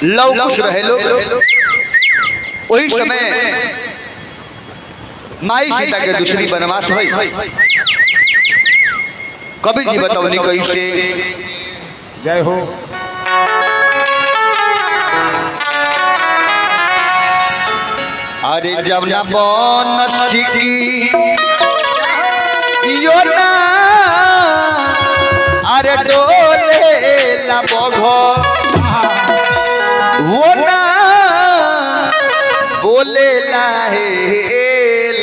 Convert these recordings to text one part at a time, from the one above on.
Love कुश रहे लोग। वही समय माई सीता के दूसरी वनवास हुई। कवि जी बतौनी कैसे। जय हो। अरे जब न बन सिकी यो ना अरे डोले ला बघो वो ना बोले ला हे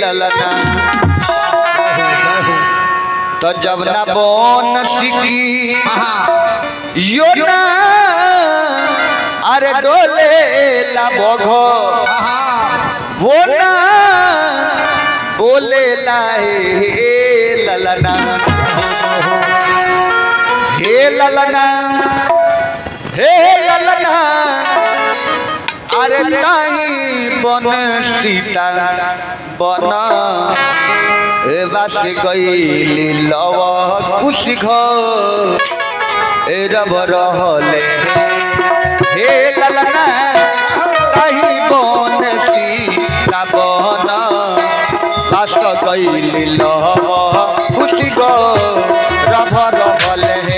ललना। तो जब न बन सिकी यो ना अरे डोले ला बघो वो ना बोले लाए हे ललना। हे ललना हे ललना अरे ताई बन सीता बन बात गईली लव कुश रब रहले। हे ललना ताई बन सीता बन बात गईली लव कुश रब रहले।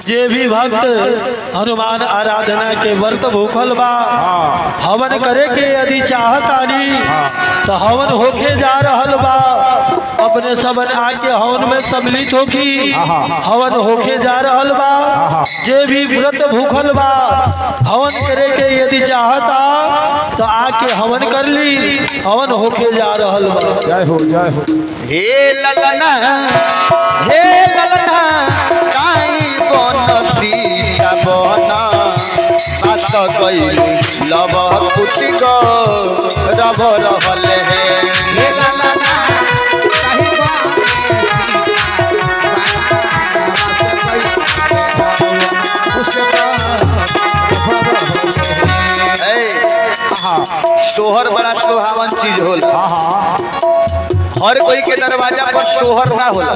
जे भी भक्त हनुमान आराधना के व्रत भूखल बा हवन करे के यदि चाहत आनी तो हवन होके जा रहल बा। अपने सबन आके हवन में सम्मिलित होकी हवन होके जा रहल बा। जे भी व्रत भूखल बा हवन करे के यदि चाहता तो आके हवन कर ली। हवन होके जा रहल बा। जय हो जय हो। हे ललना हे ललना काई बन सीता बन बात गईली लव कुश रब रहले। हे ललना सोहर बड़ा सुहावन चीज होला। हर कोई के दरवाजा पर सोहर ना होला।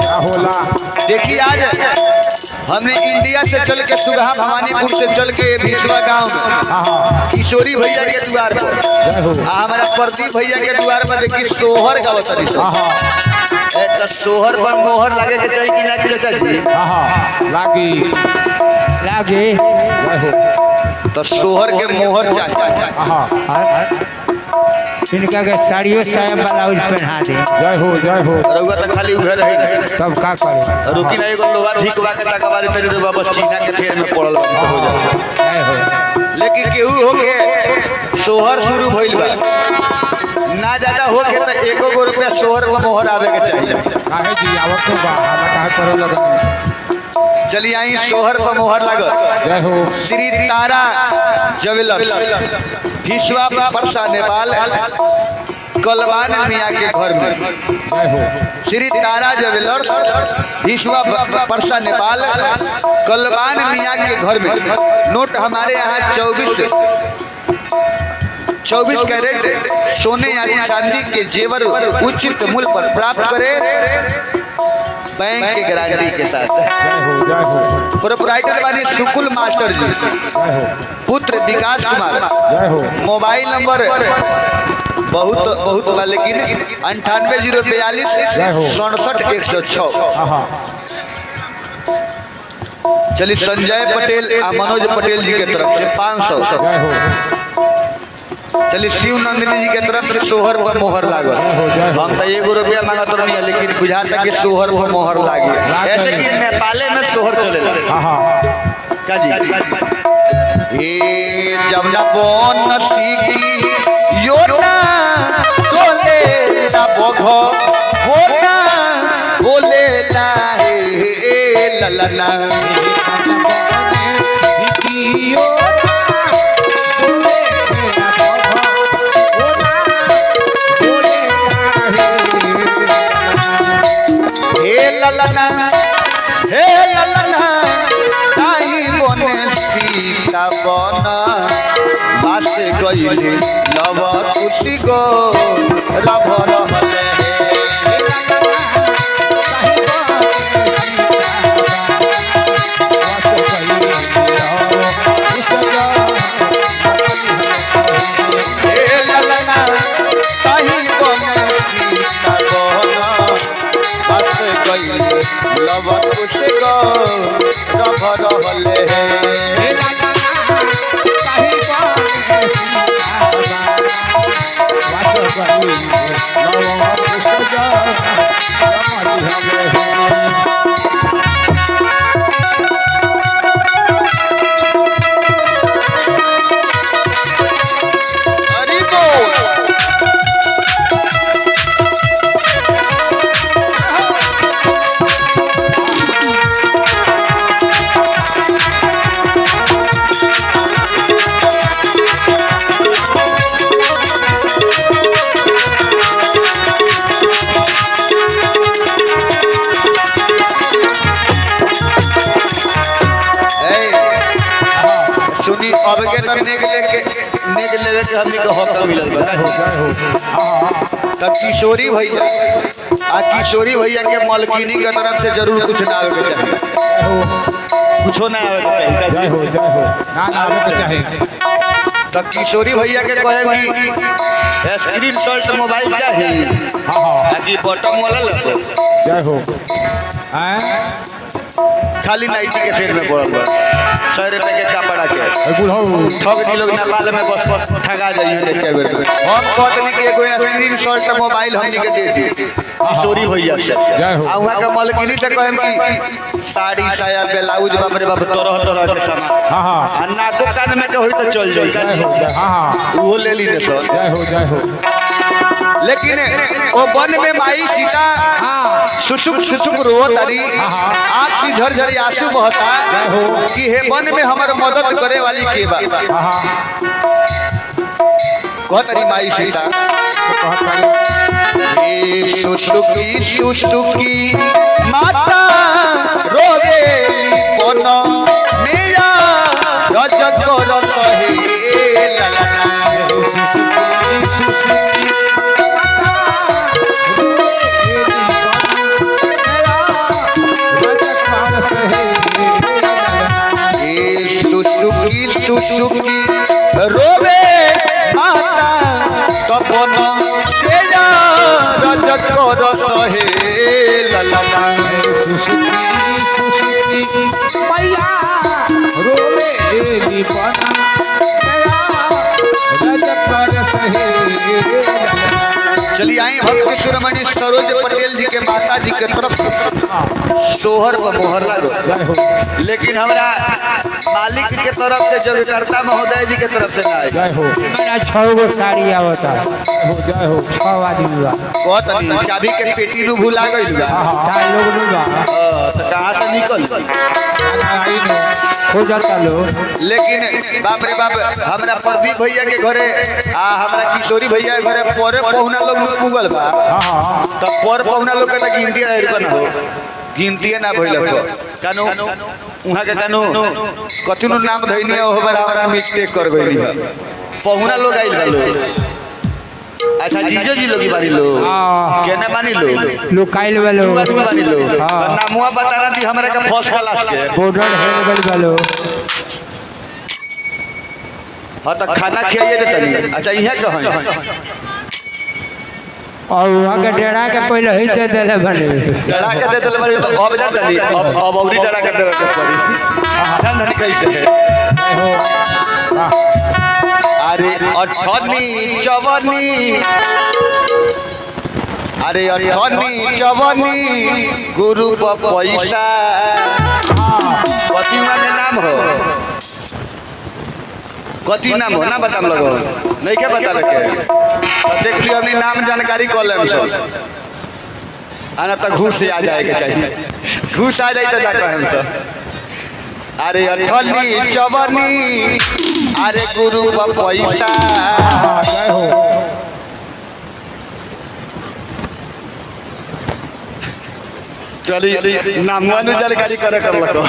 देखिए आज हमने इंडिया से चल के सुगहा भवानीपुर से चल के भिसवा गांव में किशोरी भैया के द्वार पर हमारा प्रदीप भैया के द्वार पर देखिए सोहर का बतरी तो सोहर पर मोहर लगे के चाहिए कि ना चाचा जी? लागी लागे। तो सोहर के मोहर चाहिए। इनका के साड़ियों साया ब्लाउज पहना दे। जय हो जय हो। रउआ तो खाली उधर है तब का करे। रुकी ना एगो लोहा धिकवा के तकवा दे तेरे रउआ बस चीना के फेर में पड़ल हो जाए। जय हो। लेकिन केहू हो के सोहर शुरू भइल बा ना ज्यादा हो के तो एको गो रुपया सोहर पर मोहर आवे के चाहिए। काहे जी आवत तो बा हम काहे करे लगा। चलिए आई सोहर पर मोहर लागल। जय हो। श्री तारा ज्वेलर्स भिसवा परसा नेपाल कलवान मियाँ के घर में। जय हो। श्री तारा ज्वेलर्स भिसवा परसा नेपाल कलवान मियाँ के घर में। नोट हमारे यहाँ 24 कैरेट सोने यानी चांदी के जेवर उचित मूल्य पर प्राप्त करें बैंक के गारंटी के साथ। जय हो जय हो। प्रोपराइटर बानी सुकुल मास्टर जी पुत्र विकास कुमार। जय हो। मोबाइल नंबर बहुत बा लेकिन 98 042 67 106। चलिए संजय पटेल और मनोज पटेल जी के तरफ से 500। जय हो। चलिए शिव नंदिनी जी के तरफ से सोहर पर मोहर लागल। हम तो एगो रुपया मांगत नहीं लेकिन बुझाता कि सोहर पर मोहर लागी। ऐसे कि नेपाले में सोहर चलेला का जी। ए जब ना बन सीखी यो ना बोले ला बघो वो ना बोले ला हे ललना। ललना ताई बने सीता बन बास गईले लव कुटी गो रभ रहले लव कुछ गो रभ रहले हरि बोल सुनी अब के तब नेग लेवे के हमनी के हक मिलल बा तब किशोरी भैया किशोरी भैया के मलकिनी के तरफ से जरूर कुछ ना आवे के चाहिए कुछो ना आवे के चाहिए ना आवे के चाहिए तब किशोरी भैया के कहे कि स्क्रीन शॉट मोबाइल चाहिए कि बटन वाला लगे जय हो खाली नाइटी के फेर में पड़ल बा 100 रुपए के कपड़ा के बुढ़ऊ ठग दी लोग नेपाल में बस ठगा जाइए देखे बेर हम कहतनी कि एगो स्क्रीन शॉट मोबाइल हमनी के दे दी किशोरी भैया से आ वहां के मलकिनी से कहम कि साड़ी साया ब्लाउज बाप रे बाप तरह तरह के सामान हां आ नाको कान में के होई तो चल जाई हां वो ले ली ने सर जय हो लेकिन ओ वन में माई सीता सुसुक रो तारी आँख की झरझरी आंसू बहता कि हे वन में हमार मदद करे वाली के बा कहतरी माई सीता सुसुकी माता रोवेली कोन मेरा रजक रस हे ललना सुसुकी रोवे माता तपन तेजा रजक रस हे ललना मैया रोवे दीपना मेरा रजत रस है चलिए आई भक्त शिरोमणि सरोज पटेल जी के माता जी के तरफ सोहर पर मोहर लगो लेकिन हमरा मालिक के तरफ से जगकर्ता महोदय जी के तरफ से ना आए जय हो मेरा 6 गो साड़ी आवता जय हो 6 आदमी बा कहत नहीं चाबी के पेटी नु भुला गइल बा 4 लोग नहीं बा तो कहां से निकल आई ने हो जाता लो लेकिन बाप रे बाप हमरा प्रदीप भैया के घरे हमरा किशोरी भैया के घरे परे पहुना लोग पुगल बा हां तब पर पहुना लोग के गिनती ना हो गिनती ना भइल कानो उहाँ के कानो कथि नु नाम धइनी हो बराबर मिस्टेक कर गइली बा पहुना लोग आइल बा लोग अच्छा जीजो जी लोग बानी लोग केना बानी लोग लुकाइल वालो दू आदमी बानी लोग नामुआ बता ना दी हमरा के फर्स्ट क्लास के बॉर्डर हेल गल वालो हां त खाना खियाइए दे तनी अच्छा इहे कहै और वहाँ के डेरा के पहले ही दे देले बने डरा के दे देले बानी तो अब जा तनी अब औरी डरा के देवे के पड़ी धन धन कैसे है अरे अठनी चवनी अरे अठनी चवनी गुरु पैसा कथी के नाम हो कथी नाम हो ना बताम लगो नहीं के बतावे के तो देख लियो अपनी नाम जानकारी कर लेम सब आना तो घूस आ जाए के चाहिए घूस आ जाए तो ना कहम सब अरे अठनी चवनी अरे गुरु पैसा जय हो चलिए नामवा ने जानकारी करे कर लको।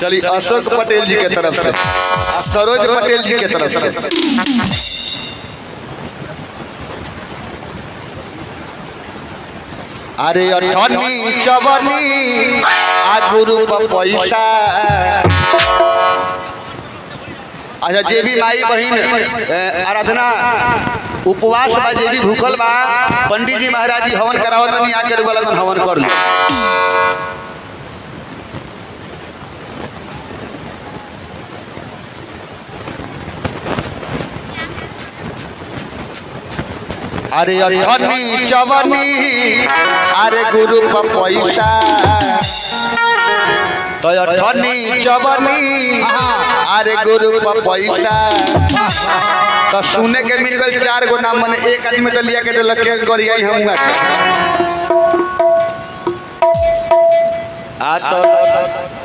चलिए अशोक पटेल जी के तरफ से, सरोज पटेल जी के तरफ से। अरे अठनी चवनी आ गुरु पैसा। अच्छा जे भी माई बहन आराधना उपवास बा, जे भी भूखल बा, पंडित जी महाराज जी हवन करावत नहीं, आके लगन हवन कर लो। अरे अठनी चवनी अरे गुरु पैसा। तो अठनी चवनी अरे गुरु पैसा। तो सुने के मिल गई 4 गो नाम, मैंने एक आदमी तो लिया के दिलक के गरिया हम आ तो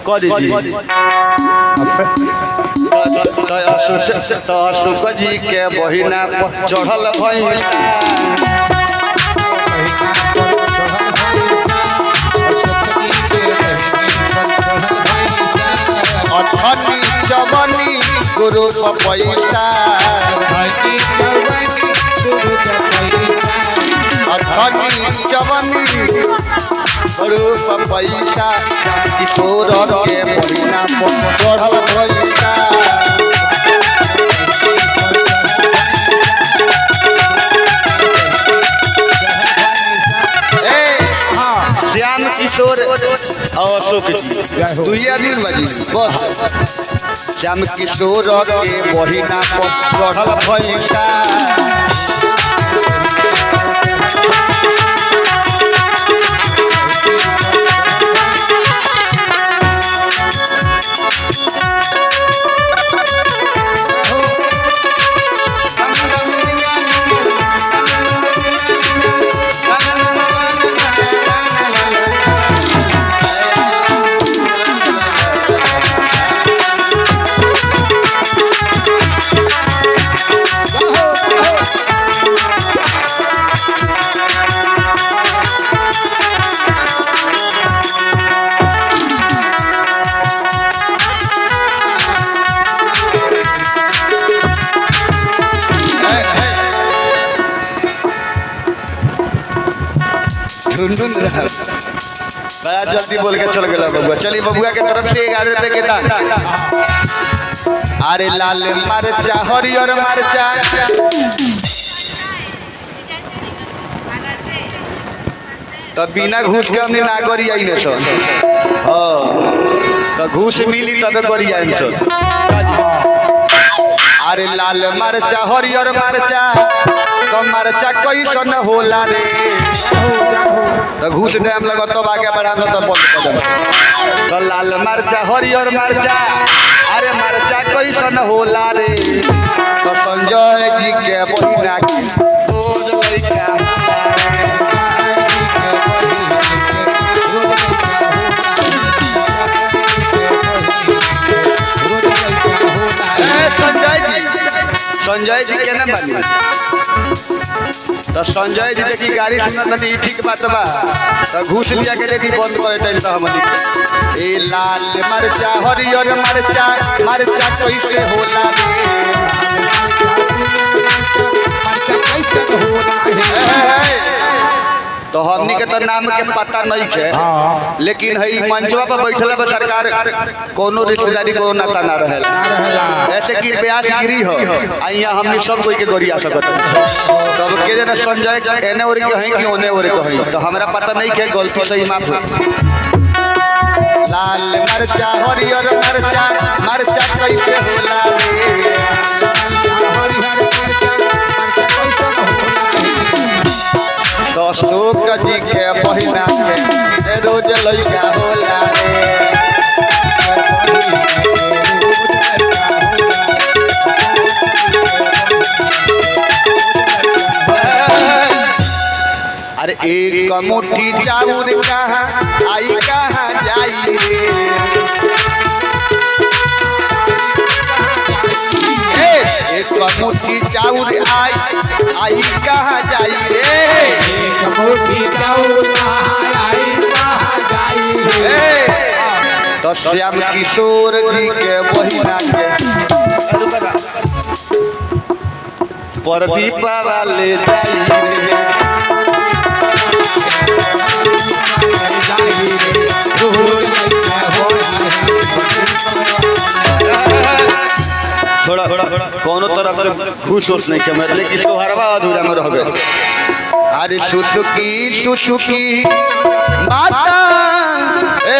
कह दीजिए। तो अशोक जी के बहिना चढ़ल भैंसा। अठनी चवनी गुरु पैसा। अठनी चवनी गुरु पैसा। किशोर के बहिना चढ़ल भैंसा। श्याम किशोर और अशोक जी दुई आदमी बाजी बस। श्याम किशोर के बहिना चढ़ल भैंसा। बड़ा जल्दी बोल के चल गया बबुआ। चलिए बबुआ के तरफ से 11 रुपए के दान। अरे लाल मरचा हरियर मरचा। तब बिना घूस के हमने ना करी आई ने सर। तो घूस मिली तब करी आई सर। अरे लाल मरचा हरियर मरचा। तो मरचा कैसन होला रे। तो घूस टाइम लगा तब आगे बढ़ा तो बंद कर दे। तो लाल मरचा हरियर मरचा। अरे मरचा कैसन होला रे। तो संजय जी के बहिना के रोज लइका। संजय जी के ना बनी। तो संजय जी देखी गाड़ी सुनत नहीं ठीक बात बा। तो घूस लिया के देखी बंद करे तैल तो हम ए लाल मरचा हरियर मरचा। मरचा कैसे होला रे। तो हमनी के तो नाम के पता नहीं है, लेकिन है मंचवा पर बैठल बा सरकार कोनो रिश्तेदारी को नाता ना रहेला। ऐसे कि ब्याज गिरी हो यहाँ हमने सब कोई के गोरिया सकत। सब के जना संजय एने ओरे के हैं कि ओने ओरे के हैं। तो हमरा पता नहीं के गलती से ही माफ। लाल मरचा हरियर मरचा। मरचा कैसे होला रे। तो अशोक जी के बहिना के रोज लइका होला रे। अरे एक मुट्ठी चाउर कहाँ आई कहाँ जाई रे। एक मुट्ठी चाउर आई कहाँ जाई रे। एक मुट्ठी चाउर तो श्याम किशोर जी के बहिना के प्रदीप वाले थोड़ा कोनो तरफ से खुश होश नहीं के मतलब कि सोहरवा अधूरा में रह गए। अरे सुसुकी माता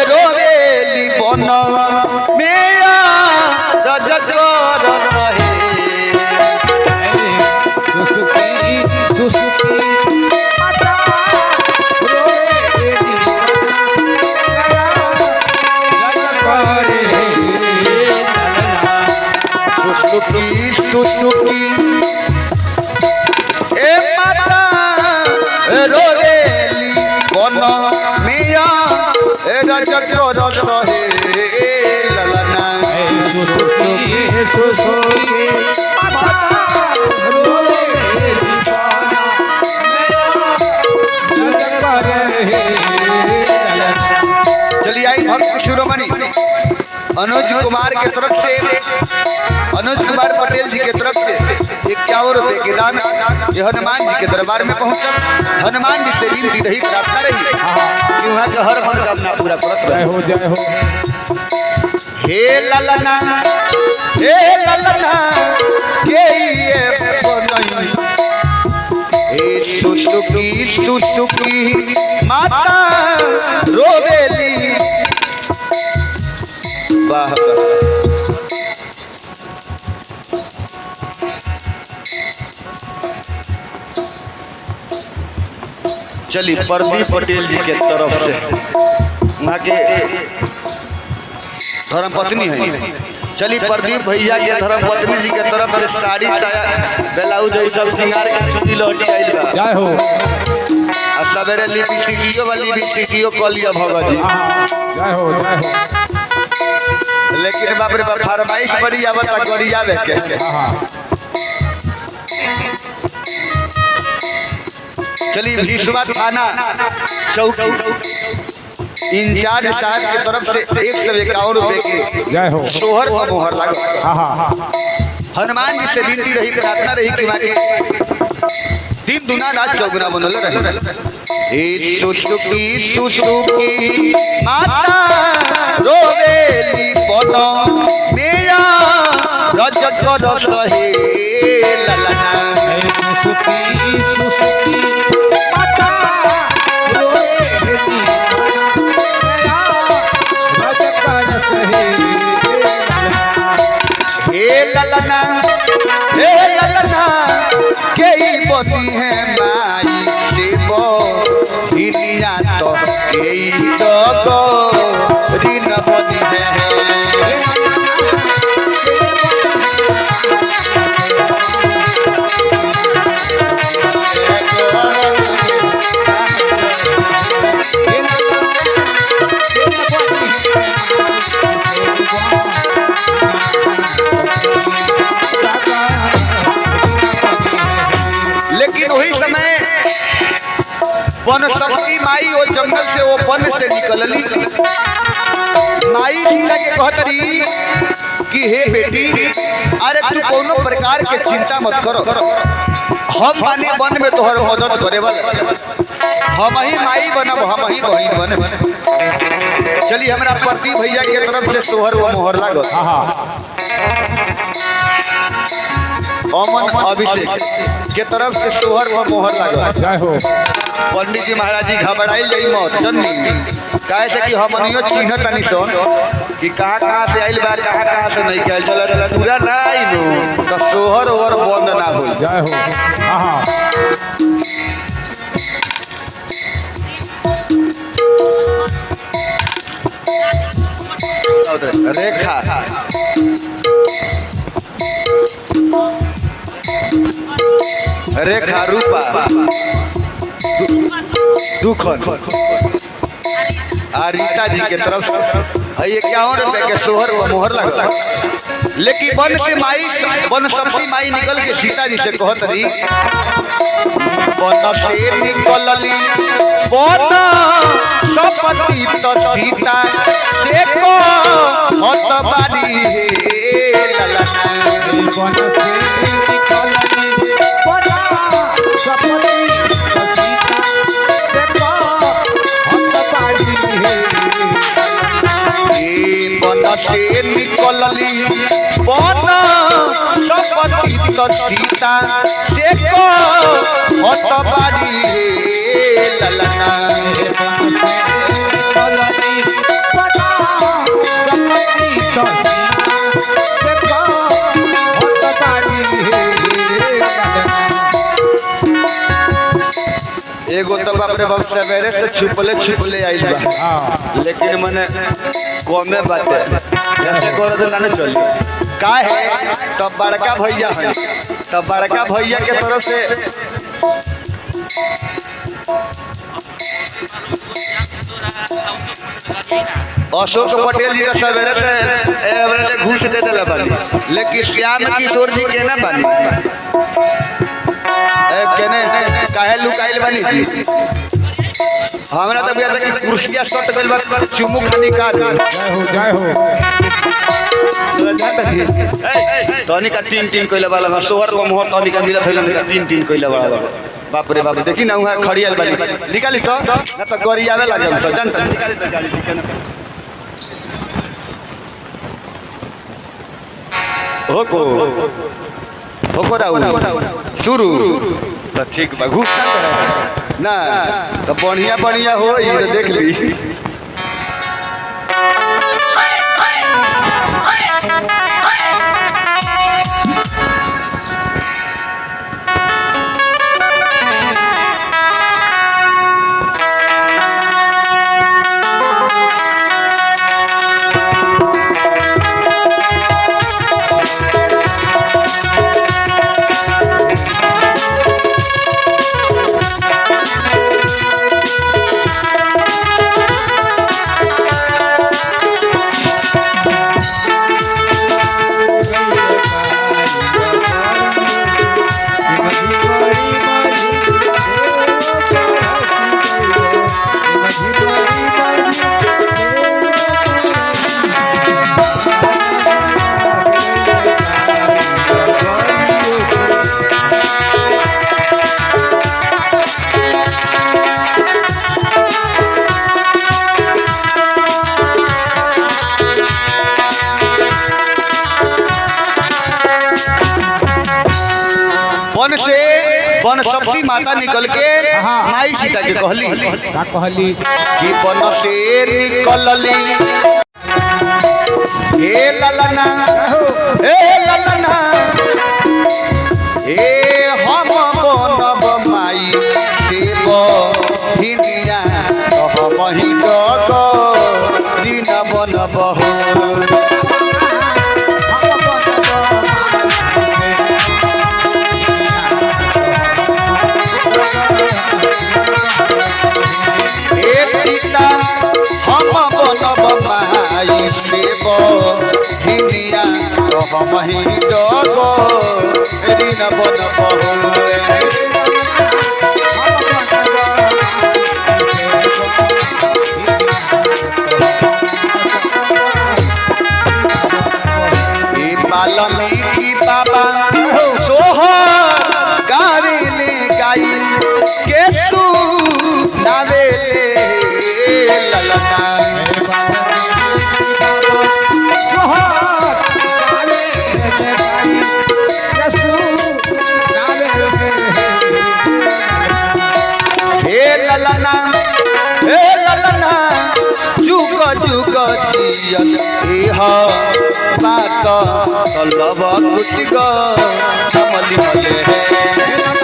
रोवेली बन मेया रजगर रहे सुसुकी ए माता रोवेली बन मिया ए रजगर रहे ललना चलिए आई भक्त शिरोमणि अनुज कुमार के तरफ से अनुज कुमार पटेल जी के तरफ से 51 रुपए के दान ये हनुमान जी के दरबार में पहुंचा। हनुमान जी से विनती रही प्रार्थना रही कि वहाँ के हर मनोकामना पूरा करत रहे। हो जय हो हे ललना के ये बनई हे सुसुकी माता रोवेली वाह चलिए प्रदीप पटेल जी के तरफ से वहाँ के धर्मपत्नी है। चलिए प्रदीप भैया के धर्मपत्नी जी के तरफ से साड़ी साया ब्लाउज ये सब श्रृंगार के छुट्टी लौटी आई बा। जय हो आ सवेरे लिपस्टिकियो वाली लिपस्टिकियो कलिया भगत जी जय हो जय हो लेकिन बाप रे बाप फरमाइश बड़ी आवता गरिया के चलिए विश्वा थाना चौकी इंचार्ज साहब की तरफ से 151 रुपए के जय हो सोहर का मोहर लगा। हनुमान जी से विनती रही प्रार्थना रही कि मारे दिन दुना रात चौगुना बनल रहे। सुसुकी माता रोवेली बन मेया रजगर रहे ललना के बती है माई देव हिनिया तो के तो ऋण बती है। लेकिन वही समय वन शक्ति माई वो जंगल से वो वन से निकलली। माई सीता के कहतरी कि हे बेटी अरे तू कोनो प्रकार के चिंता मत करो, हम माने वन में तोहर मदद करे वाला हम ही माई बनब हम ही बहन बनब। चलिए हमरा प्रदीप भैया के तरफ से सोहर व मोहर लागत। अमन अभिषेक के तरफ से सोहर व मोहर लागत। जय हो पंडित जी महाराज जी घबराइल जाई मत जन्नी काहे से कि हमनियो चिन्हत नहीं सन कि कहां से आइल बा कहां से नहीं आइल चल पूरा नहीं नो तो सोहर और बंद ना हो। जय हो रेखा रेखा रूपा दुखन आ रीता जी के तरफ से 51 रुपए के सोहर व मोहर लगा। लेकिन वन से माई वन शक्ति माई निकल के सीता जी से कहत रही वन से निकलली वन सपति तो सीता से को हत बारी हे ललना से निकलली वन सपति तो सीता से को हत बारी हे ललना एगो तो बाप रे बाप सवेरे से छुपले आइल बा लेकिन मने कमे बाटे जैसे करे तो ना चली का है तब बड़का भैया है तब बड़का भैया के तरफ से अशोक पटेल जी का सवेरे से घूस दे दिला बानी लेकिन श्याम किशोर जी के ना बानी केने काहे लुकाइल बानी जी हमरा त बिया तक कुर्सिया सट गइल बा चुमुक खानी काट जय हो तनी का टीन कइले वाला सोहर को मोहर तनी का मिला थैला का टीन कइले वाला बाप रे बाप देखी ना हुआ खड़ियल बानी निकाली तो ना तो गरी आवे लागल तो जानत निकाली तो गाड़ी ठीक है ना होको राउ शुरू तो ठीक बा घुस ना तो बढ़िया हो ये देख ली वन शक्ति माता निकल के माई सीता के कहली कि वन से निकलली हे ललना हे हम बनब माई देव हिनिया हम ही डग दिन बनब हो हम बनब माई देव हिनिया हम ही डग ऋण बनब वाल्मीकि बाबा सोहर गावेले गाई के तू नावेले ललना हे ललना जुग जुग जियत बात तलब कुछ गो समझ भले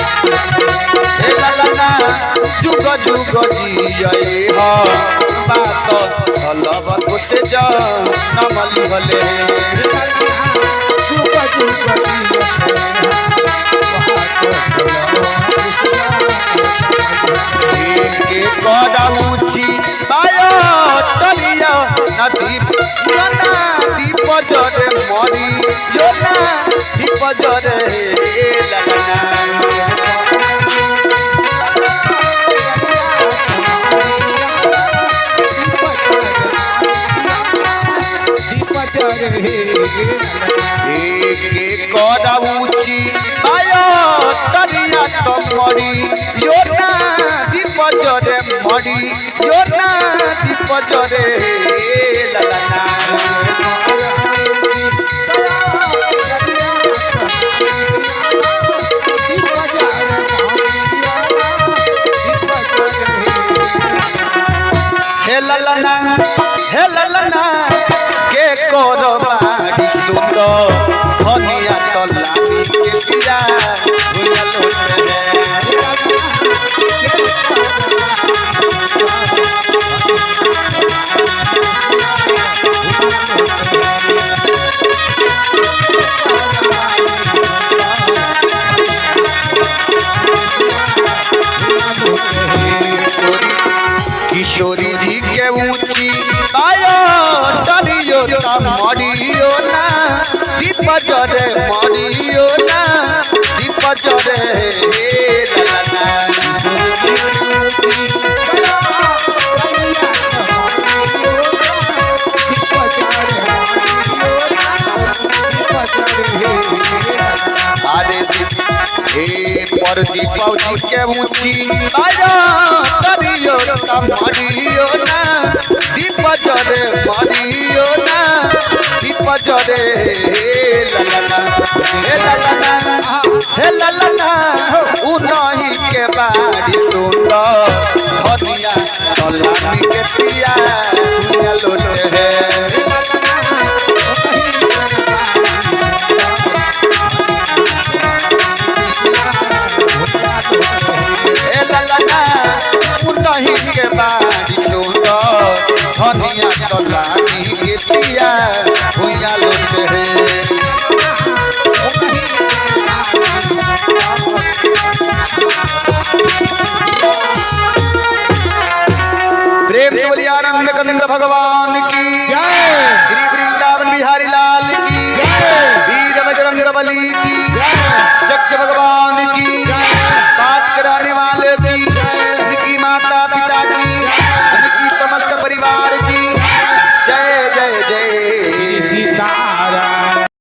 हे ललना जुग जुग जिये बात तलब कुछ जो समझ भले यो ना दीप जरे ऊंची आयो तरिया तो मरी यो ना दीप जरे मरी यो ना दीप जरे ललना हे ललना के करो बाड़ी तुंदो धनिया तो लामी के पिया भुया लोटे किशोरी जी के ऊंची आयो तरियो ता मरियो ना दीप जरे मरियो ना दीप जरे ललना अरे हे पर दीपावली के ऊंची आयो तरियो ता मरियो ना दीप जरे मरियो ना दीप जरे हे ललना उनही के बाड़ी सुंदर धनिया तलामी के पिया भुया लोटे है उनही के बाड़ी सुंदर धनिया तलामी के पिया भुया लोटे है प्रेम से बोलिए आनंद कंद भगवान